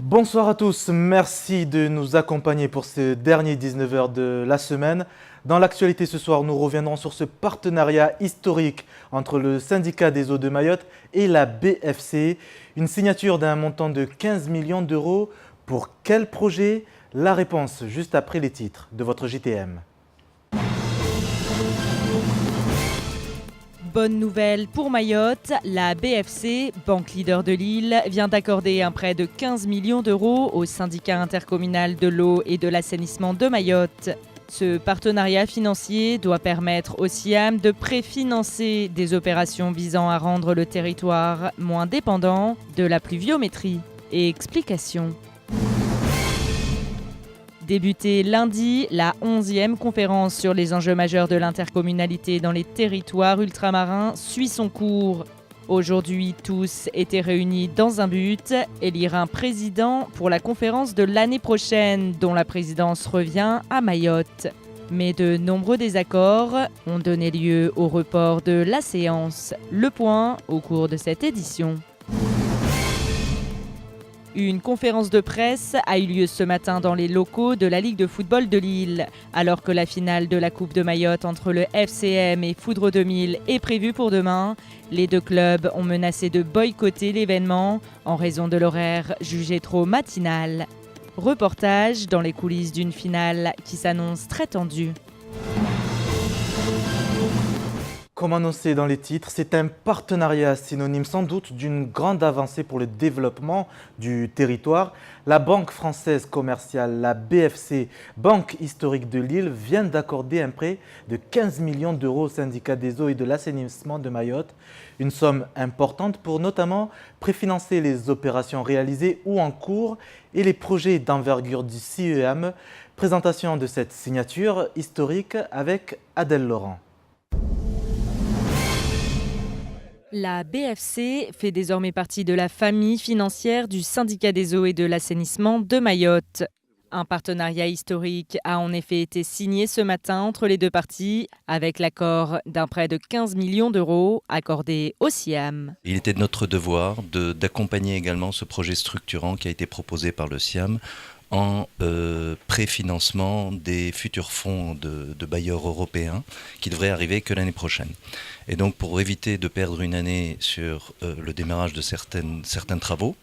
Bonsoir à tous, merci de nous accompagner pour ce dernier 19h de la semaine. Dans l'actualité ce soir, nous reviendrons sur ce partenariat historique entre le syndicat des eaux de Mayotte et la BFC. Une signature d'un montant de 15 millions d'euros. Pour quel projet? La réponse juste après les titres de votre JTM. Bonne nouvelle pour Mayotte, la BFC, banque leader de l'île, vient d'accorder un prêt de 15 millions d'euros au syndicat intercommunal de l'eau et de l'assainissement de Mayotte. Ce partenariat financier doit permettre au SIAM de préfinancer des opérations visant à rendre le territoire moins dépendant de la pluviométrie. Et explication. Débutée lundi, la 11e conférence sur les enjeux majeurs de l'intercommunalité dans les territoires ultramarins suit son cours. Aujourd'hui, tous étaient réunis dans un but, élire un président pour la conférence de l'année prochaine, dont la présidence revient à Mayotte. Mais de nombreux désaccords ont donné lieu au report de la séance. Le point au cours de cette édition. Une conférence de presse a eu lieu ce matin dans les locaux de la Ligue de football de Lille. Alors que la finale de la Coupe de Mayotte entre le FCM et Foudre 2000 est prévue pour demain, les deux clubs ont menacé de boycotter l'événement en raison de l'horaire jugé trop matinal. Reportage dans les coulisses d'une finale qui s'annonce très tendue. Comme annoncé dans les titres, c'est un partenariat synonyme sans doute d'une grande avancée pour le développement du territoire. La banque française commerciale, la BFC, Banque historique de Lille, vient d'accorder un prêt de 15 millions d'euros au syndicat des eaux et de l'assainissement de Mayotte. Une somme importante pour notamment préfinancer les opérations réalisées ou en cours et les projets d'envergure du CIEM. Présentation de cette signature historique avec Adèle Laurent. La BFC fait désormais partie de la famille financière du syndicat des eaux et de l'assainissement de Mayotte. Un partenariat historique a en effet été signé ce matin entre les deux parties avec l'accord d'un prêt de 15 millions d'euros accordé au SIAM. Il était de notre devoir d'accompagner également ce projet structurant qui a été proposé par le SIAM en préfinancement des futurs fonds de bailleurs européens qui devraient arriver que l'année prochaine. Et donc pour éviter de perdre une année sur le démarrage de certains travaux,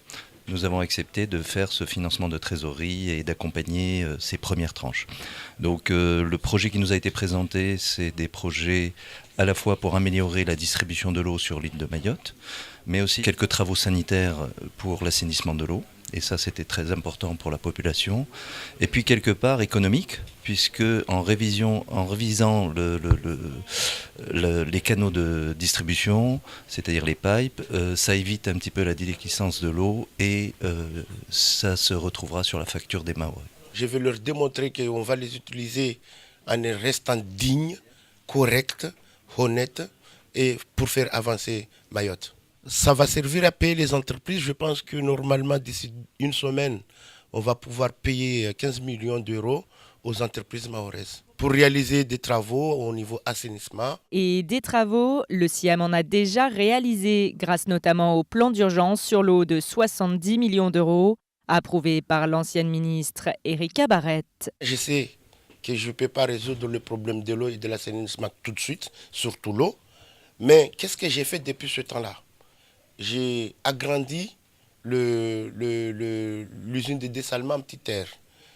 nous avons accepté de faire ce financement de trésorerie et d'accompagner ces premières tranches. Donc le projet qui nous a été présenté, c'est des projets à la fois pour améliorer la distribution de l'eau sur l'île de Mayotte, mais aussi quelques travaux sanitaires pour l'assainissement de l'eau. Et ça, c'était très important pour la population. Et puis, quelque part, économique, puisque en révisant les canaux de distribution, c'est-à-dire les pipes, ça évite un petit peu la déliquescence de l'eau et ça se retrouvera sur la facture des Mahorais. Je vais leur démontrer qu'on va les utiliser en restant dignes, corrects, honnêtes et pour faire avancer Mayotte. Ça va servir à payer les entreprises. Je pense que normalement, d'ici une semaine, on va pouvoir payer 15 millions d'euros aux entreprises mahoraises pour réaliser des travaux au niveau assainissement. Et des travaux, le SIAM en a déjà réalisé grâce notamment au plan d'urgence sur l'eau de 70 millions d'euros approuvé par l'ancienne ministre Erika Barrette. Je sais que je ne peux pas résoudre le problème de l'eau et de l'assainissement tout de suite, surtout l'eau. Mais qu'est-ce que j'ai fait depuis ce temps-là? J'ai agrandi l'usine de dessalement en petite terre.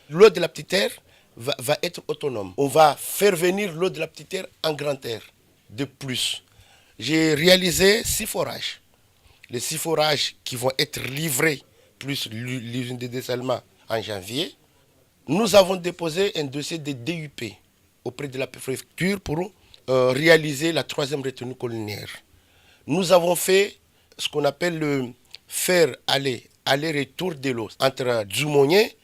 L'eau de la petite terre va être autonome. On va faire venir l'eau de la petite terre en grande terre. De plus, j'ai réalisé 6 forages. Les 6 forages qui vont être livrés, plus l'usine de dessalement en janvier. Nous avons déposé un dossier de DUP auprès de la préfecture pour réaliser la 3e retenue collinaire. Nous avons fait ce qu'on appelle le faire aller-retour de l'eau entre Djoumonier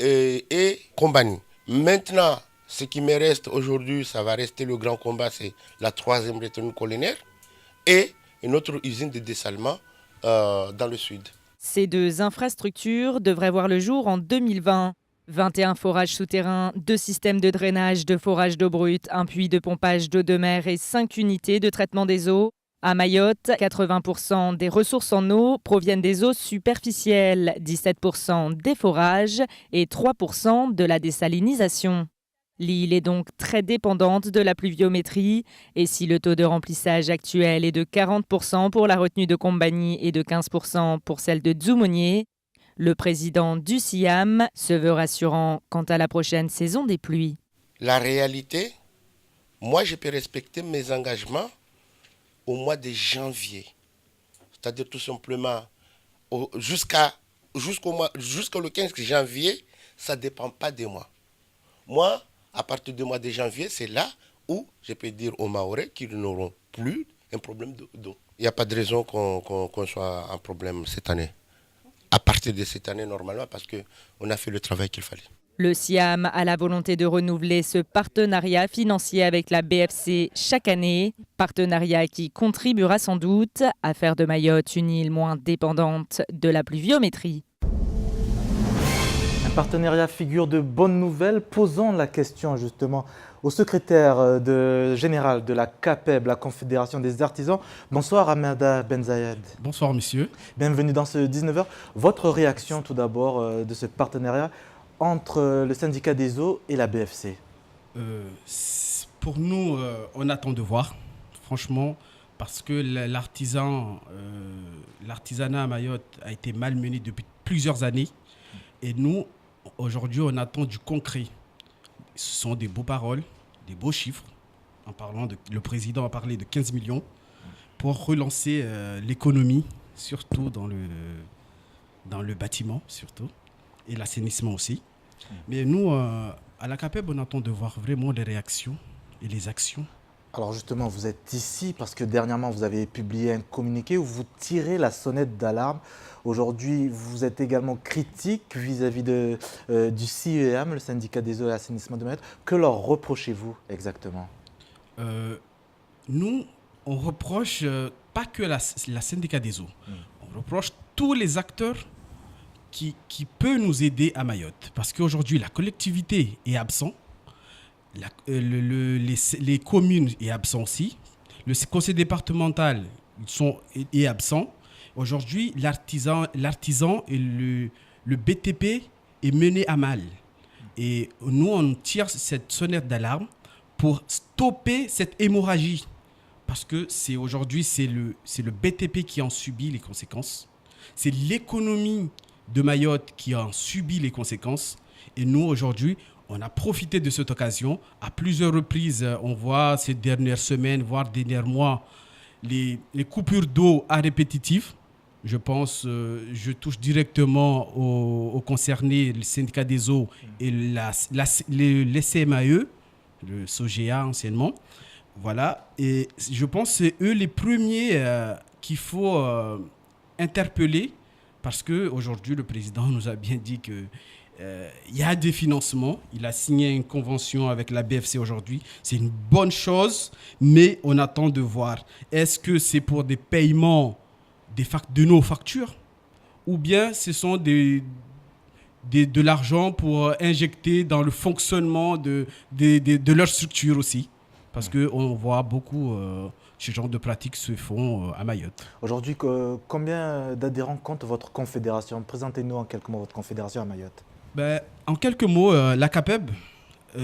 et Kombani. Maintenant, ce qui me reste aujourd'hui, ça va rester le grand combat, c'est la 3e retenue collinaire et une autre usine de dessalement dans le sud. Ces 2 infrastructures devraient voir le jour en 2020. 21 forages souterrains, 2 systèmes de drainage, 2 forages d'eau brute, un puits de pompage d'eau de mer et 5 unités de traitement des eaux. À Mayotte, 80% des ressources en eau proviennent des eaux superficielles, 17% des forages et 3% de la désalinisation. L'île est donc très dépendante de la pluviométrie et si le taux de remplissage actuel est de 40% pour la retenue de Combani et de 15% pour celle de Dzoumogné, le président du SIAM se veut rassurant quant à la prochaine saison des pluies. La réalité, moi je peux respecter mes engagements au mois de janvier. C'est-à-dire tout simplement jusqu'au 15 janvier, ça ne dépend pas de moi. Moi, à partir du mois de janvier, c'est là où je peux dire aux Mahorais qu'ils n'auront plus un problème d'eau. Il n'y a pas de raison qu'on soit en problème cette année. À partir de cette année, normalement, parce qu'on a fait le travail qu'il fallait. Le SIAM a la volonté de renouveler ce partenariat financier avec la BFC chaque année, partenariat qui contribuera sans doute à faire de Mayotte une île moins dépendante de la pluviométrie. Un partenariat figure de bonnes nouvelles. Posons la question justement au secrétaire général de la CAPEB, la Confédération des artisans. Bonsoir Hamada Benzayed. Bonsoir monsieur. Bienvenue dans ce 19h. Votre réaction tout d'abord de ce partenariat entre le syndicat des eaux et la BFC? Pour nous, on attend de voir, franchement, parce que l'artisanat à Mayotte a été malmené depuis plusieurs années. Et nous, aujourd'hui, on attend du concret. Ce sont des beaux paroles, des beaux chiffres. Le président a parlé de 15 millions pour relancer l'économie, surtout dans le bâtiment, surtout, et l'assainissement aussi. Mais nous, à la CAPEB, on attend de voir vraiment les réactions et les actions. Alors justement, vous êtes ici parce que dernièrement, vous avez publié un communiqué où vous tirez la sonnette d'alarme. Aujourd'hui, vous êtes également critique vis-à-vis du CEAM, le syndicat des eaux et l'assainissement de Mayotte. Que leur reprochez-vous exactement? Nous, on reproche pas que la syndicat des eaux. On reproche tous les acteurs qui peut nous aider à Mayotte. Parce qu'aujourd'hui, la collectivité est absente, les communes est absent aussi, le conseil départemental est absent. Aujourd'hui, l'artisan et le BTP est mené à mal. Et nous, on tire cette sonnette d'alarme pour stopper cette hémorragie. Parce que aujourd'hui, c'est le BTP qui en subit les conséquences. C'est l'économie de Mayotte qui en subit les conséquences. Et nous, aujourd'hui, on a profité de cette occasion. À plusieurs reprises, on voit ces dernières semaines, voire derniers mois, les coupures d'eau à répétitif. Je pense, je touche directement aux concernés, le syndicat des eaux et les CMAE, le SOGEA anciennement. Voilà. Et je pense que c'est eux les premiers qu'il faut interpeller. Parce qu'aujourd'hui, le président nous a bien dit qu'il y a des financements. Il a signé une convention avec la BFC aujourd'hui. C'est une bonne chose, mais on attend de voir. Est-ce que c'est pour des paiements de nos factures ou bien ce sont de l'argent pour injecter dans le fonctionnement de leur structure aussi? Parce qu'on voit beaucoup ce genre de pratiques se font à Mayotte. Aujourd'hui, combien d'adhérents compte votre confédération? Présentez-nous en quelques mots votre confédération à Mayotte. En quelques mots, la CAPEB,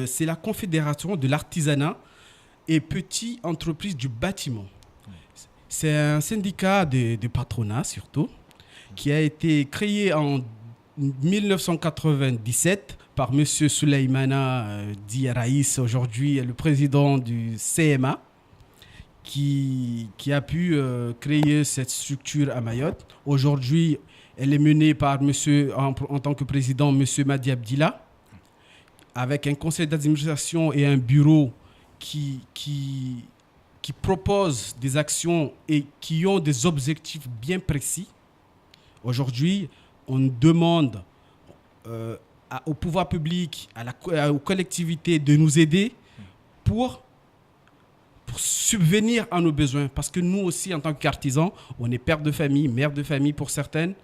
c'est la confédération de l'artisanat et petites entreprises du bâtiment. C'est un syndicat de patronat surtout, qui a été créé en 1997 par M. Souleymana Di-Raïs, aujourd'hui le président du CMA, qui a pu créer cette structure à Mayotte. Aujourd'hui, elle est menée par en tant que président, M. Madi Abdillah, avec un conseil d'administration et un bureau qui propose des actions et qui ont des objectifs bien précis. Aujourd'hui, on demande au pouvoir public, aux collectivités de nous aider pour subvenir à nos besoins. Parce que nous aussi, en tant qu'artisans, on est père de famille, mère de famille pour certaines.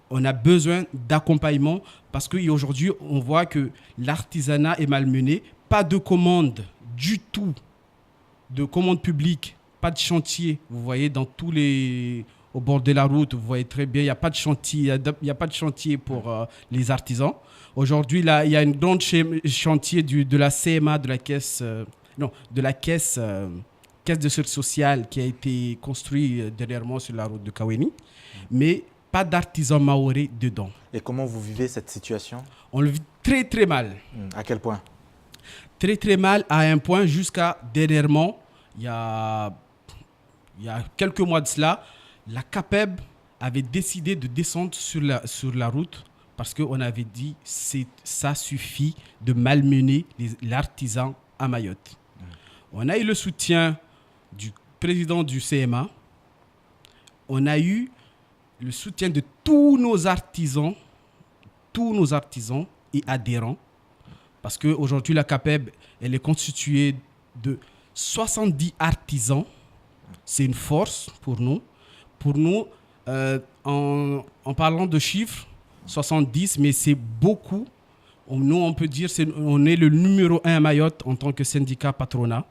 On a besoin d'accompagnement parce qu'aujourd'hui, on voit que l'artisanat est malmené. Pas de commandes du tout, de commandes publiques, pas de chantier. Vous voyez, au bord de la route, vous voyez très bien, il n'y a pas de chantier, il y a pas de chantier pour les artisans. Aujourd'hui, là, il y a une grande chantier de la CMA, de la caisse, caisse de sécurité sociale qui a été construite derrière moi sur la route de Kaweni, mais pas d'artisans mahorais dedans. Et comment vous vivez cette situation? On le vit très très mal. À quel point? Très très mal à un point jusqu'à dernièrement, il y a quelques mois de cela, la CAPEB avait décidé de descendre sur la route parce qu'on avait dit ça suffit de malmener l'artisan à Mayotte. On a eu le soutien du président du CMA, on a eu le soutien de tous nos artisans et adhérents, parce qu'aujourd'hui la CAPEB, elle est constituée de 70 artisans. C'est une force pour nous. Pour nous, en parlant de chiffres, 70, mais c'est beaucoup. Nous, on peut dire on est le numéro 1 à Mayotte en tant que syndicat patronat,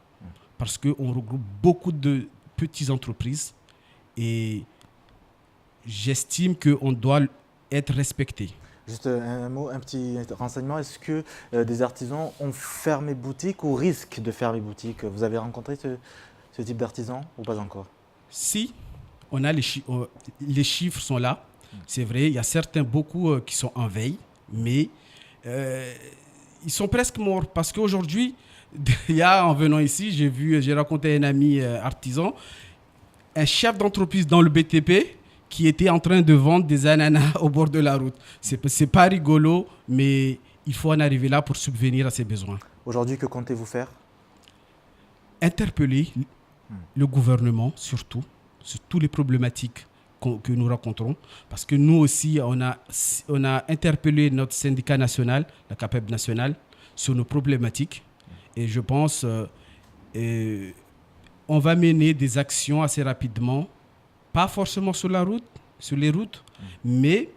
parce qu'on regroupe beaucoup de petites entreprises et j'estime qu'on doit être respecté. Juste un mot, un petit renseignement. Est-ce que des artisans ont fermé boutique ou risquent de fermer boutique? Vous avez rencontré ce type d'artisans ou pas encore? Si, on a les chiffres sont là. C'est vrai, il y a beaucoup qui sont en veille, mais ils sont presque morts parce qu'aujourd'hui, en venant ici, j'ai rencontré un ami artisan, un chef d'entreprise dans le BTP qui était en train de vendre des ananas au bord de la route. C'est pas rigolo, mais il faut en arriver là pour subvenir à ses besoins. Aujourd'hui, que comptez-vous faire? Interpeller le gouvernement, surtout, sur toutes les problématiques que nous rencontrons. Parce que nous aussi, on a interpellé notre syndicat national, la CAPEB nationale, sur nos problématiques. Et je pense on va mener des actions assez rapidement, pas forcément sur les routes, mais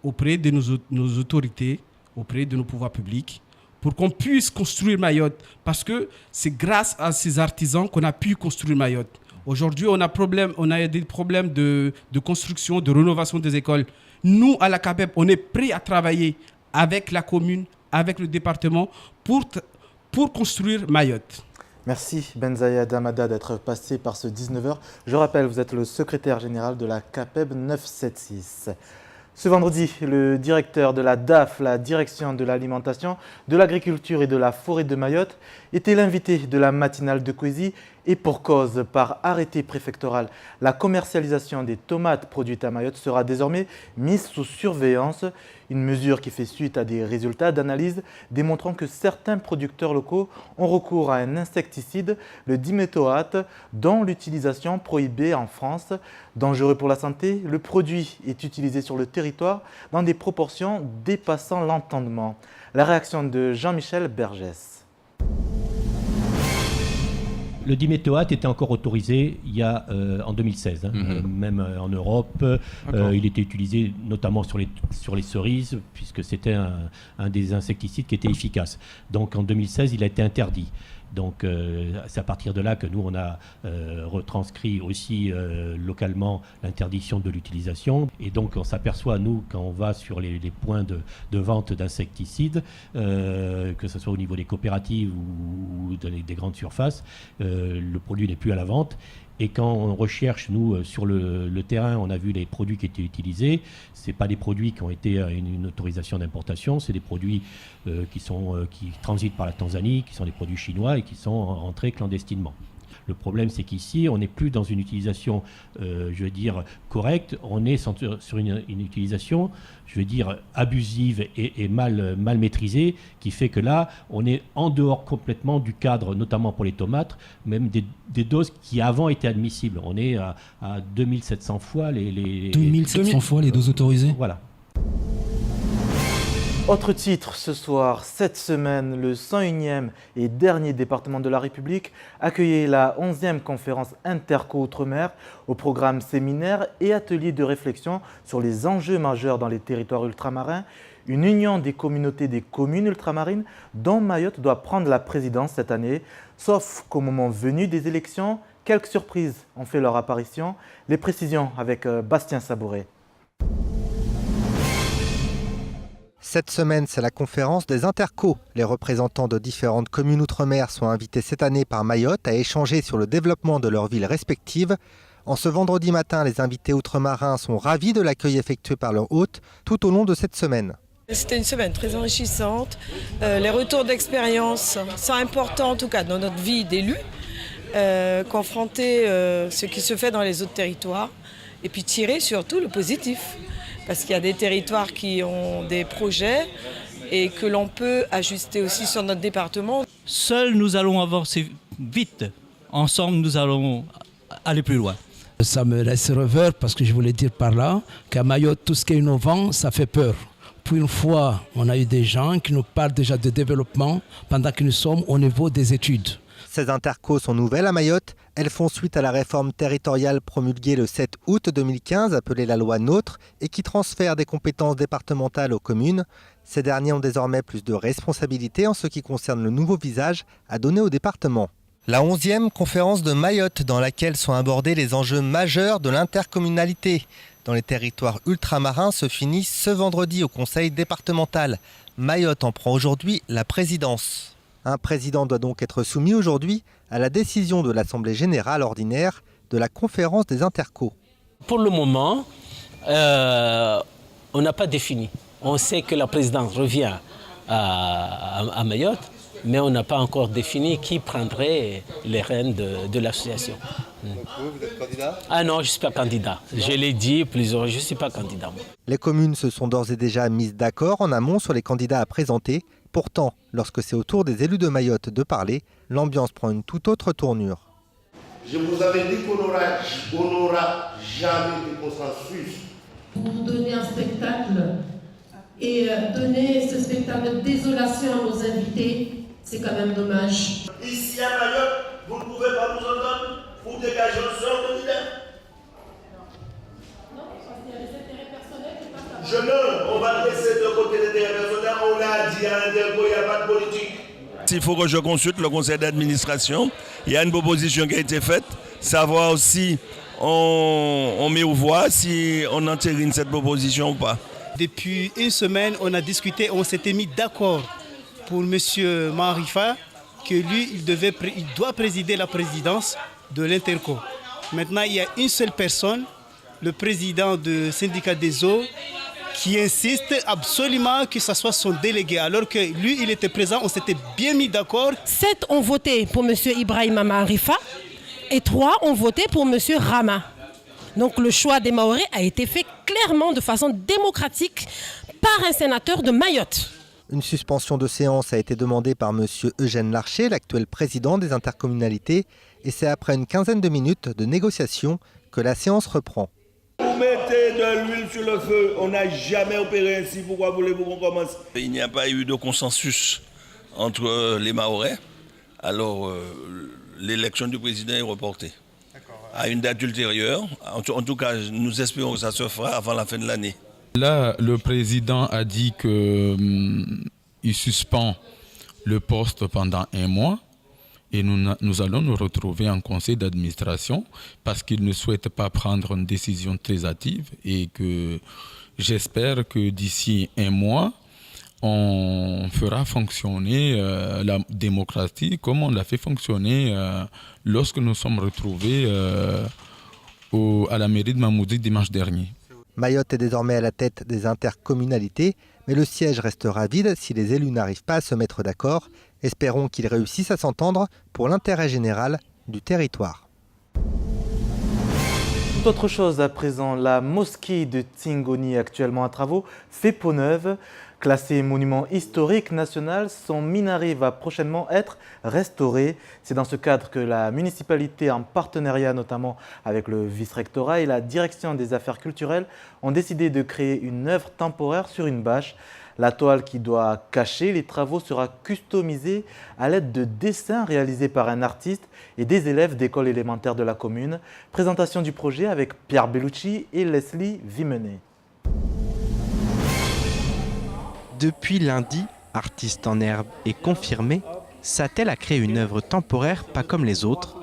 auprès de nos autorités, auprès de nos pouvoirs publics, pour qu'on puisse construire Mayotte. Parce que c'est grâce à ces artisans qu'on a pu construire Mayotte. Aujourd'hui, on a des problèmes de construction, de rénovation des écoles. Nous, à la CAPEB, on est prêts à travailler avec la commune, avec le département, pour construire Mayotte. Merci Benzayed Hamada d'être passé par ce 19h. Je rappelle, vous êtes le secrétaire général de la CAPEB 976. Ce vendredi, le directeur de la DAF, la direction de l'alimentation, de l'agriculture et de la forêt de Mayotte, était l'invité de la matinale de Kwezi et pour cause, par arrêté préfectoral, la commercialisation des tomates produites à Mayotte sera désormais mise sous surveillance, une mesure qui fait suite à des résultats d'analyse démontrant que certains producteurs locaux ont recours à un insecticide, le diméthoate, dont l'utilisation prohibée en France. Dangereux pour la santé, le produit est utilisé sur le territoire dans des proportions dépassant l'entendement. La réaction de Jean-Michel Bergès. Le diméthoate était encore autorisé en 2016, même en Europe. Il était utilisé notamment sur les cerises, puisque c'était un des insecticides qui était efficace. Donc en 2016, il a été interdit. Donc c'est à partir de là que nous, on a retranscrit aussi localement l'interdiction de l'utilisation. Et donc on s'aperçoit, nous, quand on va sur les points de vente d'insecticides, que ce soit au niveau des coopératives ou des grandes surfaces, le produit n'est plus à la vente. Et quand on recherche, nous, sur le terrain, on a vu les produits qui étaient utilisés. Ce n'est pas des produits qui ont été à une autorisation d'importation, c'est des produits qui transitent par la Tanzanie, qui sont des produits chinois et qui sont rentrés clandestinement. Le problème, c'est qu'ici, on n'est plus dans une utilisation, je veux dire, correcte. On est sur une utilisation, je veux dire, abusive et mal maîtrisée, qui fait que là, on est en dehors complètement du cadre, notamment pour les tomates, même des doses qui avant étaient admissibles. On est à 2700 fois les 2700 fois les doses autorisées. Voilà. Autre titre ce soir, cette semaine, le 101e et dernier département de la République accueillait la 11e conférence Interco-Outre-mer au programme séminaire et atelier de réflexion sur les enjeux majeurs dans les territoires ultramarins, une union des communautés des communes ultramarines dont Mayotte doit prendre la présidence cette année, sauf qu'au moment venu des élections, quelques surprises ont fait leur apparition. Les précisions avec Bastien Sabouret. Cette semaine, c'est la conférence des intercos. Les représentants de différentes communes outre-mer sont invités cette année par Mayotte à échanger sur le développement de leurs villes respectives. En ce vendredi matin, les invités outre-marins sont ravis de l'accueil effectué par leur hôte tout au long de cette semaine. C'était une semaine très enrichissante. Les retours d'expérience sont importants en tout cas dans notre vie d'élus. Confronter ce qui se fait dans les autres territoires et puis tirer surtout le positif. Parce qu'il y a des territoires qui ont des projets et que l'on peut ajuster aussi sur notre département. Seuls nous allons avancer vite. Ensemble, nous allons aller plus loin. Ça me laisse rêveur parce que je voulais dire par là qu'à Mayotte, tout ce qui est innovant, ça fait peur. Pour une fois, on a eu des gens qui nous parlent déjà de développement pendant que nous sommes au niveau des études. Ces intercos sont nouvelles à Mayotte. Elles font suite à la réforme territoriale promulguée le 7 août 2015, appelée la loi NOTRe, et qui transfère des compétences départementales aux communes. Ces derniers ont désormais plus de responsabilités en ce qui concerne le nouveau visage à donner au département. La 11e conférence de Mayotte dans laquelle sont abordés les enjeux majeurs de l'intercommunalité dans les territoires ultramarins se finit ce vendredi au conseil départemental. Mayotte en prend aujourd'hui la présidence. Un président doit donc être soumis aujourd'hui à la décision de l'Assemblée générale ordinaire de la conférence des intercos. Pour le moment, on n'a pas défini. On sait que la présidence revient à Mayotte, mais on n'a pas encore défini qui prendrait les rênes de l'association. Vous êtes candidat ? Ah non, je ne suis pas candidat. Je l'ai dit plusieurs fois, je ne suis pas candidat. Moi. Les communes se sont d'ores et déjà mises d'accord en amont sur les candidats à présenter. Pourtant, lorsque c'est au tour des élus de Mayotte de parler, l'ambiance prend une toute autre tournure. Je vous avais dit qu'on n'aura jamais de consensus. Pour donner un spectacle et donner ce spectacle de désolation à nos invités, c'est quand même dommage. Ici à Mayotte, vous ne pouvez pas nous entendre pour dégager un seul candidat. Non, parce qu'il y a des intérêts personnels qui passent à... Je ne, on va laisser de côté les intérêts personnels, on l'a dit à l'interco, il n'y a pas de politique. Il faut que je consulte le conseil d'administration. Il y a une proposition qui a été faite, savoir si on met aux voix, si on entérine cette proposition ou pas. Depuis une semaine, on a discuté, on s'était mis d'accord pour M. Maharifa que lui, il doit présider la présidence de l'Interco. Maintenant, il y a une seule personne, le président du syndicat des eaux, qui insiste absolument que ce soit son délégué, alors que lui, il était présent, on s'était bien mis d'accord. 7 ont voté pour M. Ibrahim Maharifa et 3 ont voté pour M. Rama. Donc le choix des Mahorais a été fait clairement de façon démocratique par un sénateur de Mayotte. Une suspension de séance a été demandée par M. Eugène Larcher, l'actuel président des intercommunalités, et c'est après une quinzaine de minutes de négociation que la séance reprend. Vous mettez de l'huile sur le feu, on n'a jamais opéré ainsi, pourquoi voulez-vous qu'on commence? Il n'y a pas eu de consensus entre les Mahorais, alors l'élection du président est reportée à une date ultérieure. En tout cas, nous espérons que ça se fera avant la fin de l'année. Là, le président a dit qu'il suspend le poste pendant 1 mois et nous allons nous retrouver en conseil d'administration parce qu'il ne souhaite pas prendre une décision très hâtive et que j'espère que d'ici 1 mois, on fera fonctionner la démocratie comme on l'a fait fonctionner lorsque nous sommes retrouvés à la mairie de Mamoudzou dimanche dernier. Mayotte est désormais à la tête des intercommunalités, mais le siège restera vide si les élus n'arrivent pas à se mettre d'accord. Espérons qu'ils réussissent à s'entendre pour l'intérêt général du territoire. Tout autre chose à présent, la mosquée de Tingoni, actuellement à travaux, fait peau neuve. Classé monument historique national, son minaret va prochainement être restauré. C'est dans ce cadre que la municipalité, en partenariat notamment avec le vice-rectorat et la direction des affaires culturelles, ont décidé de créer une œuvre temporaire sur une bâche. La toile qui doit cacher les travaux sera customisée à l'aide de dessins réalisés par un artiste et des élèves d'école élémentaire de la commune. Présentation du projet avec Pierre Bellucci et Leslie Vimenet. Depuis lundi, artiste en herbe et confirmé, s'attelle à créer une œuvre temporaire pas comme les autres.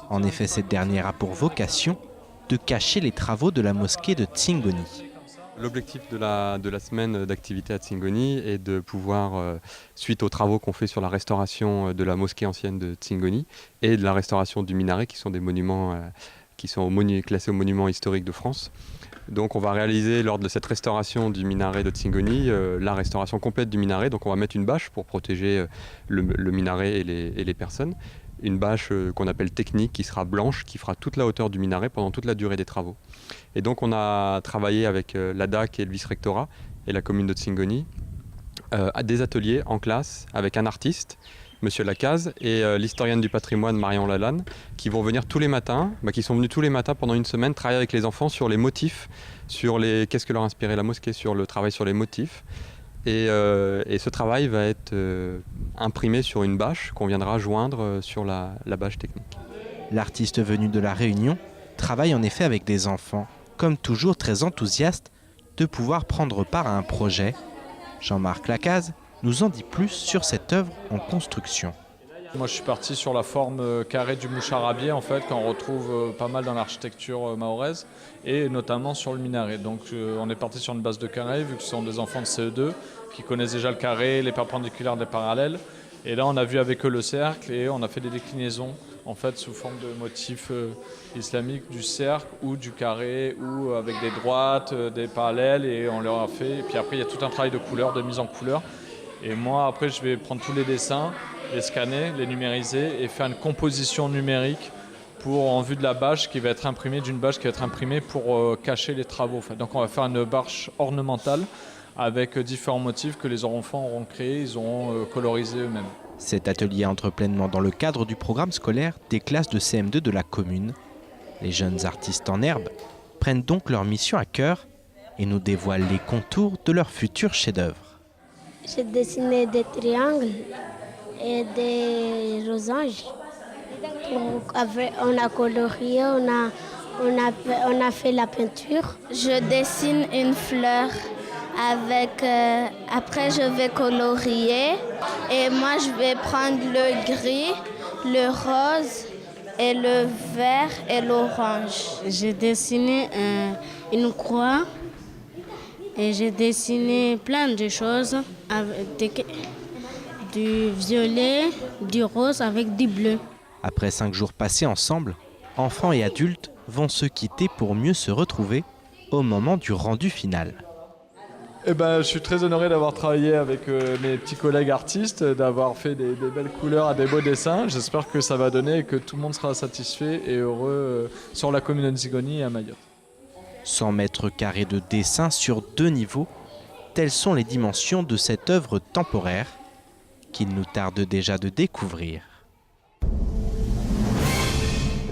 En effet, cette dernière a pour vocation de cacher les travaux de la mosquée de Tsingoni. L'objectif de la semaine d'activité à Tsingoni est de pouvoir, suite aux travaux qu'on fait sur la restauration de la mosquée ancienne de Tsingoni et de la restauration du minaret, qui sont des monuments qui sont classés au monument historique de France. Donc on va réaliser lors de cette restauration du minaret de Tsingoni la restauration complète du minaret. Donc on va mettre une bâche pour protéger le minaret et les personnes. Une bâche qu'on appelle technique, qui sera blanche, qui fera toute la hauteur du minaret pendant toute la durée des travaux. Et donc on a travaillé avec l'ADAC et le vice-rectorat et la commune de Tsingoni à des ateliers en classe avec un artiste, Monsieur Lacaze, et l'historienne du patrimoine Marion Lalanne, qui vont venir tous les matins, qui sont venus tous les matins pendant une semaine travailler avec les enfants sur les motifs, sur qu'est-ce que leur inspirait la mosquée, sur le travail sur les motifs. Et ce travail va être imprimé sur une bâche qu'on viendra joindre sur la bâche technique. L'artiste venu de La Réunion travaille en effet avec des enfants, comme toujours très enthousiastes de pouvoir prendre part à un projet. Jean-Marc Lacaze nous en dit plus sur cette œuvre en construction. Moi je suis parti sur la forme carrée du moucharabieh en fait, qu'on retrouve pas mal dans l'architecture mahoraise et notamment sur le minaret. Donc on est parti sur une base de carré vu que ce sont des enfants de CE2 qui connaissent déjà le carré, les perpendiculaires, les parallèles. Et là on a vu avec eux le cercle et on a fait des déclinaisons en fait sous forme de motifs islamiques du cercle ou du carré ou avec des droites, des parallèles, et on leur a fait. Et puis après il y a tout un travail de couleur, de mise en couleur. Et moi après je vais prendre tous les dessins, les scanner, les numériser et faire une composition numérique en vue de la bâche qui va être imprimée, d'une bâche qui va être imprimée pour cacher les travaux. Donc on va faire une bâche ornementale avec différents motifs que les enfants auront créés, ils auront colorisé eux-mêmes. Cet atelier entre pleinement dans le cadre du programme scolaire des classes de CM2 de la commune. Les jeunes artistes en herbe prennent donc leur mission à cœur et nous dévoilent les contours de leur futur chef-d'œuvre. J'ai dessiné des triangles et des losanges. On a colorié, on a fait la peinture. Je dessine une fleur après je vais colorier et moi je vais prendre le gris, le rose et le vert et l'orange. J'ai dessiné une croix et j'ai dessiné plein de choses avec du violet, du rose avec du bleu. Après 5 jours passés ensemble, enfants et adultes vont se quitter pour mieux se retrouver au moment du rendu final. Je suis très honoré d'avoir travaillé avec mes petits collègues artistes, d'avoir fait des belles couleurs, des beaux dessins. J'espère que ça va donner et que tout le monde sera satisfait et heureux sur la commune de Tsingoni et à Mayotte. 100 mètres carrés de dessin sur 2 niveaux, telles sont les dimensions de cette œuvre temporaire qu'il nous tarde déjà de découvrir.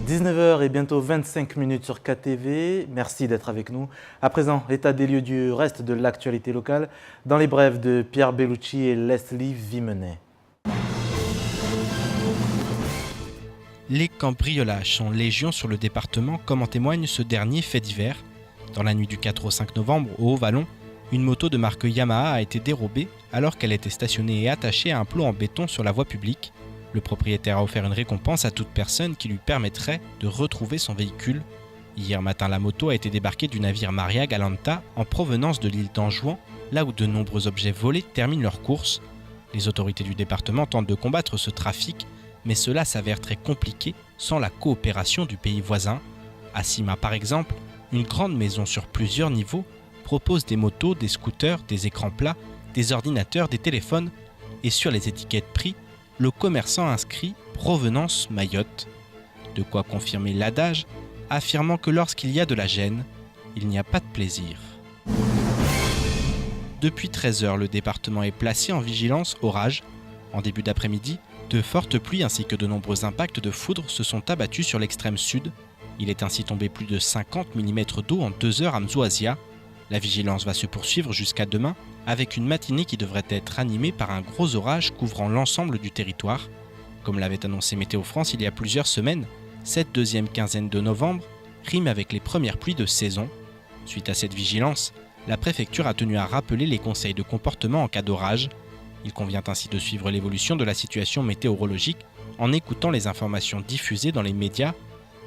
19h et bientôt 25 minutes sur KTV. Merci d'être avec nous. À présent, l'état des lieux du reste de l'actualité locale dans les brèves de Pierre Bellucci et Leslie Vimenet. Les cambriolages sont légion sur le département, comme en témoigne ce dernier fait divers. Dans la nuit du 4 au 5 novembre, au Haut-Vallon, une moto de marque Yamaha a été dérobée alors qu'elle était stationnée et attachée à un plot en béton sur la voie publique. Le propriétaire a offert une récompense à toute personne qui lui permettrait de retrouver son véhicule. Hier matin, la moto a été débarquée du navire Maria Galanta en provenance de l'île d'Anjouan, là où de nombreux objets volés terminent leur course. Les autorités du département tentent de combattre ce trafic, mais cela s'avère très compliqué sans la coopération du pays voisin. À Sima, par exemple, une grande maison sur plusieurs niveaux propose des motos, des scooters, des écrans plats, des ordinateurs, des téléphones, et sur les étiquettes prix, le commerçant inscrit provenance Mayotte. De quoi confirmer l'adage, affirmant que lorsqu'il y a de la gêne, il n'y a pas de plaisir. Depuis 13h, le département est placé en vigilance orage. En début d'après-midi, de fortes pluies ainsi que de nombreux impacts de foudre se sont abattus sur l'extrême sud. Il est ainsi tombé plus de 50 mm d'eau en 2 heures à Mzouazia. La vigilance va se poursuivre jusqu'à demain, avec une matinée qui devrait être animée par un gros orage couvrant l'ensemble du territoire. Comme l'avait annoncé Météo France il y a plusieurs semaines, cette deuxième quinzaine de novembre rime avec les premières pluies de saison. Suite à cette vigilance, la préfecture a tenu à rappeler les conseils de comportement en cas d'orage. Il convient ainsi de suivre l'évolution de la situation météorologique en écoutant les informations diffusées dans les médias,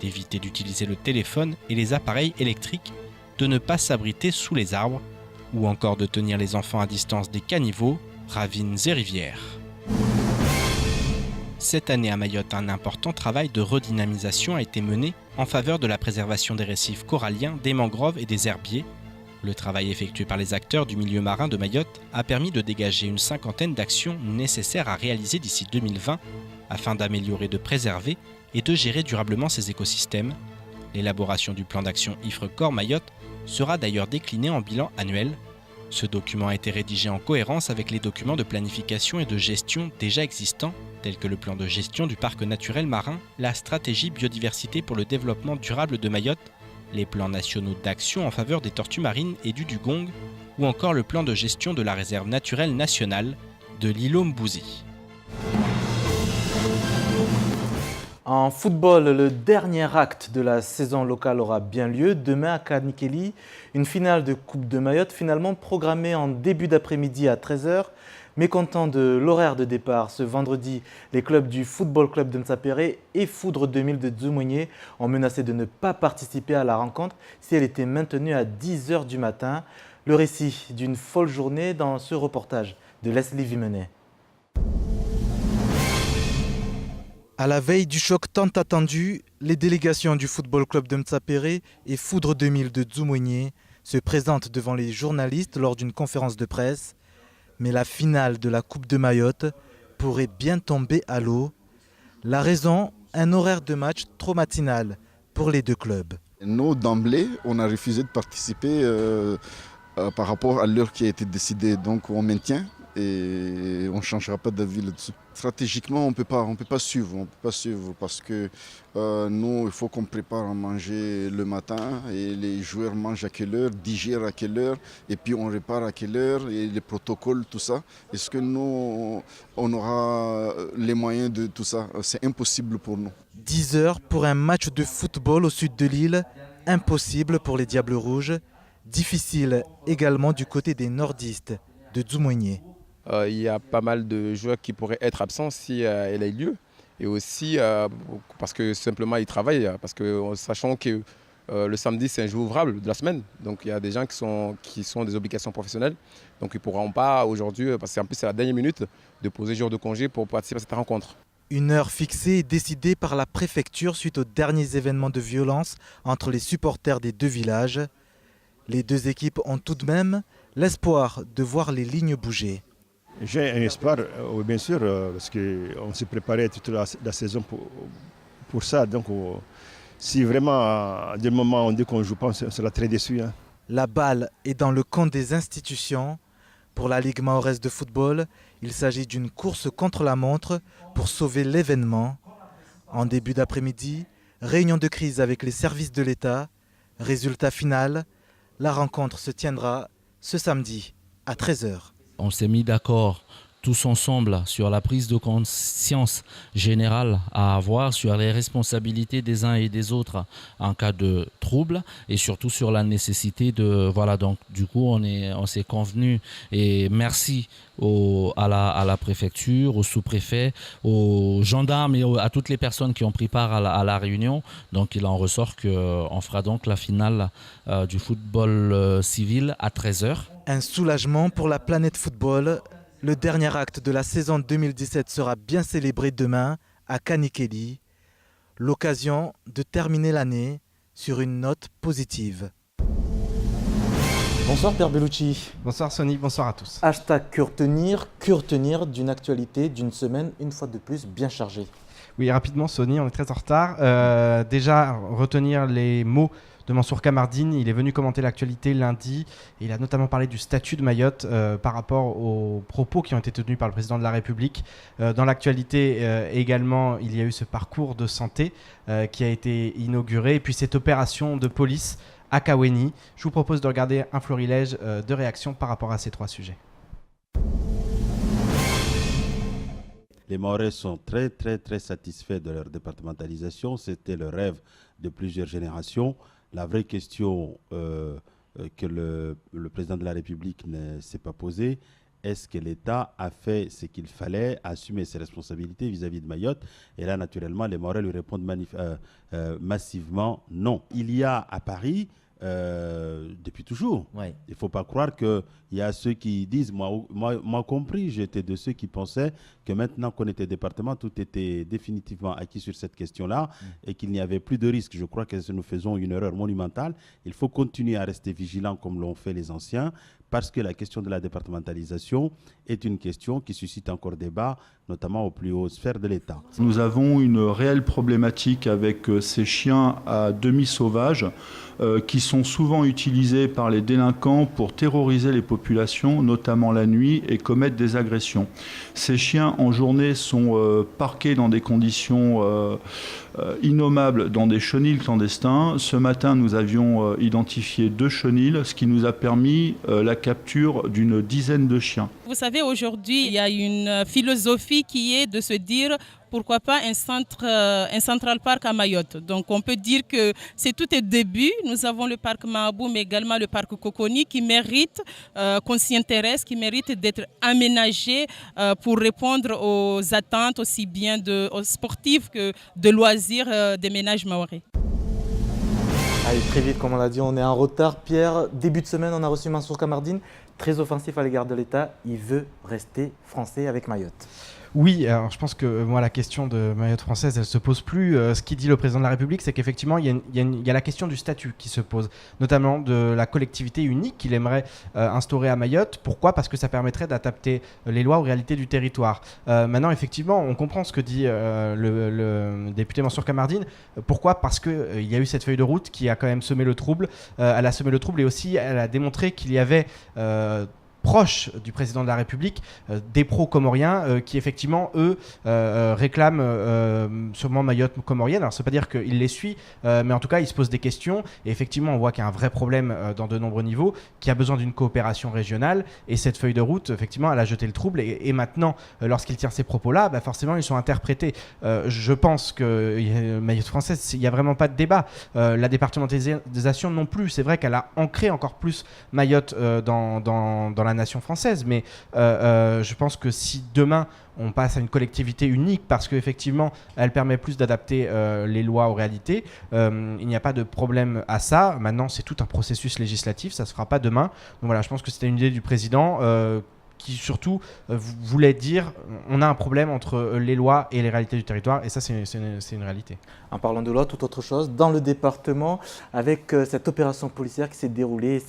d'éviter d'utiliser le téléphone et les appareils électriques, de ne pas s'abriter sous les arbres, ou encore de tenir les enfants à distance des caniveaux, ravines et rivières. Cette année à Mayotte, un important travail de redynamisation a été mené en faveur de la préservation des récifs coralliens, des mangroves et des herbiers. Le travail effectué par les acteurs du milieu marin de Mayotte a permis de dégager une 50aine d'actions nécessaires à réaliser d'ici 2020 afin d'améliorer, de préserver et de gérer durablement ces écosystèmes. L'élaboration du plan d'action IFRE-Corps Mayotte sera d'ailleurs déclinée en bilan annuel. Ce document a été rédigé en cohérence avec les documents de planification et de gestion déjà existants, tels que le plan de gestion du parc naturel marin, la stratégie biodiversité pour le développement durable de Mayotte, les plans nationaux d'action en faveur des tortues marines et du dugong, ou encore le plan de gestion de la réserve naturelle nationale de l'îlot Mbouzi. En football, le dernier acte de la saison locale aura bien lieu. Demain à Kanikeli, une finale de Coupe de Mayotte finalement programmée en début d'après-midi à 13h. Mécontent de l'horaire de départ, ce vendredi, les clubs du Football Club de Ntsapéré et Foudre 2000 de Dzoumogné ont menacé de ne pas participer à la rencontre si elle était maintenue à 10h du matin. Le récit d'une folle journée dans ce reportage de Leslie Vimenet. À la veille du choc tant attendu, les délégations du Football Club de Ntsapéré et Foudre 2000 de Dzoumogné se présentent devant les journalistes lors d'une conférence de presse. Mais la finale de la Coupe de Mayotte pourrait bien tomber à l'eau. La raison, un horaire de match trop matinal pour les deux clubs. Nous, d'emblée, on a refusé de participer par rapport à l'heure qui a été décidée. Donc on maintient et on ne changera pas d'avis là-dessus. Stratégiquement, on peut pas suivre parce que nous, il faut qu'on prépare à manger le matin et les joueurs mangent à quelle heure, digèrent à quelle heure et puis on répare à quelle heure et les protocoles, tout ça. Est-ce que nous, on aura les moyens de tout ça? C'est impossible pour nous. 10 heures pour un match de football au sud de l'île, impossible pour les Diables Rouges, difficile également du côté des nordistes de Dzoumogné. Il y a pas mal de joueurs qui pourraient être absents si elle a eu lieu. Et aussi parce que simplement ils travaillent, parce que sachant que le samedi c'est un jour ouvrable de la semaine. Donc il y a des gens qui sont des obligations professionnelles. Donc ils ne pourront pas aujourd'hui, parce qu'en plus c'est la dernière minute, de poser jour de congé pour participer à cette rencontre. Une heure fixée et décidée par la préfecture suite aux derniers événements de violence entre les supporters des deux villages. Les deux équipes ont tout de même l'espoir de voir les lignes bouger. J'ai un espoir, oui, bien sûr, parce qu'on s'est préparé toute la saison pour ça. Donc, si vraiment, dès le moment où on dit qu'on ne joue pas, on sera très déçu. Hein. La balle est dans le camp des institutions. Pour la Ligue mahoraise de football, il s'agit d'une course contre la montre pour sauver l'événement. En début d'après-midi, réunion de crise avec les services de l'État. Résultat final, la rencontre se tiendra ce samedi à 13h. On s'est mis d'accord tous ensemble sur la prise de conscience générale à avoir sur les responsabilités des uns et des autres en cas de trouble et surtout sur la nécessité de... Voilà, donc du coup on s'est convenu et merci à la préfecture, au sous-préfet, aux gendarmes et à toutes les personnes qui ont pris part à la réunion. Donc il en ressort qu'on fera donc la finale du football civil à 13h. Un soulagement pour la planète football. Le dernier acte de la saison 2017 sera bien célébré demain à Kanikeli. L'occasion de terminer l'année sur une note positive. Bonsoir Pierre Bellucci. Bonsoir Sony, bonsoir à tous. Hashtag que retenir d'une actualité d'une semaine, une fois de plus, bien chargée. Oui, rapidement Sony, on est très en retard. Déjà, retenir les mots de Mansour Kamardine. Il est venu commenter l'actualité lundi et il a notamment parlé du statut de Mayotte par rapport aux propos qui ont été tenus par le président de la République. Dans l'actualité également, il y a eu ce parcours de santé qui a été inauguré et puis cette opération de police à Kaweni. Je vous propose de regarder un florilège de réactions par rapport à ces trois sujets. Les Mahorais sont très satisfaits de leur départementalisation. C'était le rêve de plusieurs générations. La vraie question que le président de la République ne s'est pas posée est-ce que l'État a fait ce qu'il fallait, assumer ses responsabilités vis-à-vis de Mayotte? Et là, naturellement, les Mahorais lui répondent massivement non. Il y a à Paris, depuis toujours, il ne faut pas croire qu'il y a ceux qui disent, moi compris, j'étais de ceux qui pensaient que maintenant qu'on était département, tout était définitivement acquis sur cette question-là et qu'il n'y avait plus de risque. Je crois que nous faisons une erreur monumentale. Il faut continuer à rester vigilant comme l'ont fait les anciens, parce que la question de la départementalisation est une question qui suscite encore débat, notamment aux plus hautes sphères de l'État. Nous avons une réelle problématique avec ces chiens à demi-sauvages qui sont souvent utilisés par les délinquants pour terroriser les populations, notamment la nuit, et commettre des agressions. Ces chiens, en journée, sont parqués dans des conditions innommables dans des chenils clandestins. Ce matin, nous avions identifié 2 chenils, ce qui nous a permis la capture d'une dizaine de chiens. Vous savez, aujourd'hui, il y a une philosophie qui est de se dire pourquoi pas un Central Park à Mayotte. Donc on peut dire que c'est tout au début. Nous avons le parc Mahabou, mais également le parc Coconi qui mérite qu'on s'y intéresse, qui mérite d'être aménagé pour répondre aux attentes aussi bien aux sportifs que de loisirs des ménages mahorais. Allez, très vite, comme on l'a dit, on est en retard. Pierre, début de semaine, on a reçu Mansour Kamardine, très offensif à l'égard de l'État. Il veut rester français avec Mayotte. Oui, alors je pense que la question de Mayotte française, elle se pose plus. Ce qu'il dit le président de la République, c'est qu'effectivement, il y a la question du statut qui se pose, notamment de la collectivité unique qu'il aimerait instaurer à Mayotte. Pourquoi ? Parce que ça permettrait d'adapter les lois aux réalités du territoire. Maintenant, effectivement, on comprend ce que dit le député Mansour Kamardine. Pourquoi ? Parce qu'il y a eu cette feuille de route qui a quand même semé le trouble. Elle a semé le trouble et aussi elle a démontré qu'il y avait proches du président de la République, des pro-comoriens qui effectivement, eux, réclament sûrement Mayotte comorienne. Alors ça ne veut pas dire qu'il les suit, mais en tout cas, ils se posent des questions. Et effectivement, on voit qu'il y a un vrai problème dans de nombreux niveaux, qui a besoin d'une coopération régionale. Et cette feuille de route, effectivement, elle a jeté le trouble. Et maintenant, lorsqu'il tient ces propos-là, forcément, ils sont interprétés. Je pense que Mayotte française, il n'y a vraiment pas de débat. La départementalisation non plus. C'est vrai qu'elle a ancré encore plus Mayotte dans la nation française, mais je pense que si demain on passe à une collectivité unique parce qu'effectivement elle permet plus d'adapter les lois aux réalités, il n'y a pas de problème à ça. Maintenant c'est tout un processus législatif, ça ne se fera pas demain. Donc voilà, je pense que c'était une idée du président qui surtout voulait dire on a un problème entre les lois et les réalités du territoire, et ça c'est une réalité. En parlant de loi, toute autre chose, dans le département, avec cette opération policière qui s'est déroulée,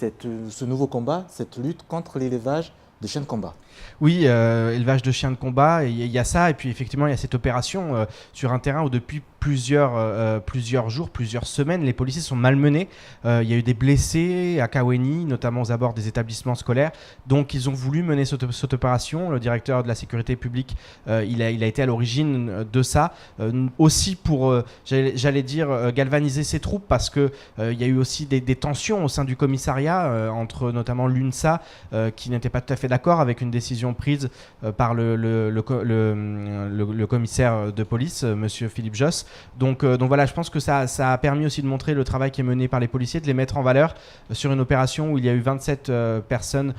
ce nouveau combat, cette lutte contre l'élevage de chiens de combat. Oui, élevage de chiens de combat, il y a ça, et puis effectivement il y a cette opération sur un terrain où depuis plusieurs jours, plusieurs semaines, les policiers sont malmenés. Il y a eu des blessés à Kaweni, notamment aux abords des établissements scolaires. Donc ils ont voulu mener cette opération. Le directeur de la sécurité publique, il a été à l'origine de ça. Aussi pour, j'allais dire, galvaniser ses troupes, parce qu'il y a eu aussi des tensions au sein du commissariat, entre notamment l'UNSA, qui n'était pas tout à fait d'accord avec une décision prise par le commissaire de police, monsieur Philippe Josse. Donc voilà, je pense que ça a permis aussi de montrer le travail qui est mené par les policiers, de les mettre en valeur sur une opération où il y a eu 27 personnes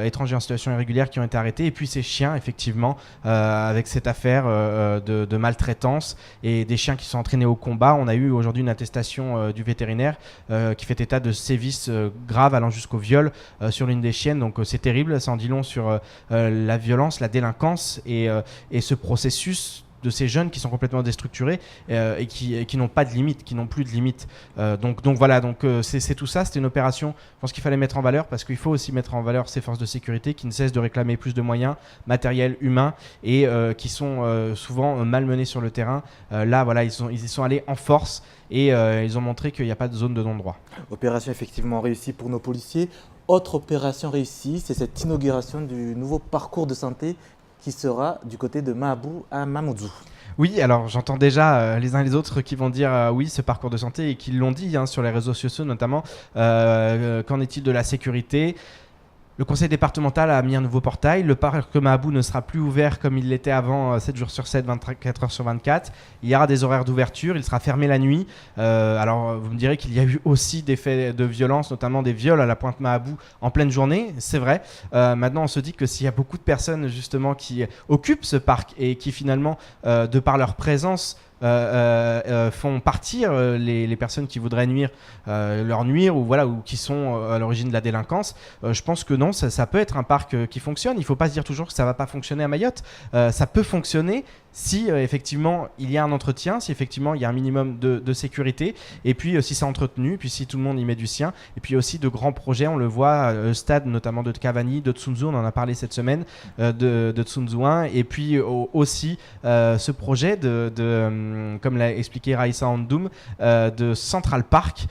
étrangères en situation irrégulière qui ont été arrêtées, et puis ces chiens effectivement avec cette affaire de maltraitance et des chiens qui sont entraînés au combat. On a eu aujourd'hui une attestation du vétérinaire qui fait état de sévices graves allant jusqu'au viol sur l'une des chiennes. Donc c'est terrible, ça en dit long sur la violence, la délinquance et ce processus de ces jeunes qui sont complètement déstructurés et qui n'ont pas de limite, qui n'ont plus de limite. Donc voilà, c'est tout ça. C'était une opération, je pense qu'il fallait mettre en valeur, parce qu'il faut aussi mettre en valeur ces forces de sécurité qui ne cessent de réclamer plus de moyens matériels, humains, et qui sont souvent malmenés sur le terrain. Là, voilà, ils y sont allés en force et ils ont montré qu'il n'y a pas de zone de non-droit. Opération effectivement réussie pour nos policiers. Autre opération réussie, c'est cette inauguration du nouveau parcours de santé qui sera du côté de Mahabou à Mamoudzou. Oui, alors j'entends déjà les uns et les autres qui vont dire oui, ce parcours de santé, et qui l'ont dit sur les réseaux sociaux notamment. Qu'en est-il de la sécurité ? Le conseil départemental a mis un nouveau portail. Le parc Mahabou ne sera plus ouvert comme il l'était avant, 7 jours sur 7, 24 heures sur 24. Il y aura des horaires d'ouverture, il sera fermé la nuit. Alors vous me direz qu'il y a eu aussi des faits de violence, notamment des viols à la Pointe Mahabou en pleine journée, c'est vrai. Maintenant on se dit que s'il y a beaucoup de personnes justement qui occupent ce parc et qui finalement, de par leur présence, font partir les personnes qui voudraient leur nuire ou qui sont à l'origine de la délinquance, je pense que non, ça peut être un parc qui fonctionne. Il ne faut pas se dire toujours que ça ne va pas fonctionner à Mayotte. Ça peut fonctionner si effectivement il y a un entretien, si effectivement il y a un minimum de sécurité, et puis si c'est entretenu, puis si tout le monde y met du sien, et puis aussi de grands projets, on le voit, stade notamment de Cavani, de Tsunzu, on en a parlé cette semaine, de Tsunzu 1, et puis aussi ce projet comme l'a expliqué Raïssa Andoum, de Central Park,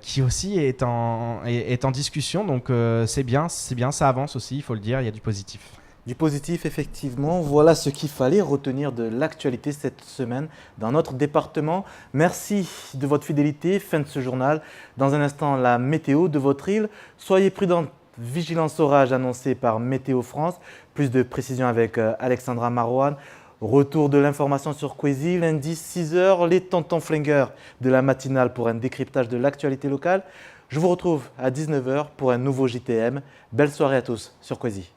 qui aussi est en discussion, donc c'est bien, ça avance aussi, il faut le dire, il y a du positif. Du positif, effectivement. Voilà ce qu'il fallait retenir de l'actualité cette semaine dans notre département. Merci de votre fidélité. Fin de ce journal. Dans un instant, la météo de votre île. Soyez prudents. Vigilance orage annoncée par Météo France. Plus de précisions avec Alexandra Marouane. Retour de l'information sur Kwezi. Lundi 6h, les tontons flingueurs de la matinale pour un décryptage de l'actualité locale. Je vous retrouve à 19h pour un nouveau JTM. Belle soirée à tous sur Kwezi.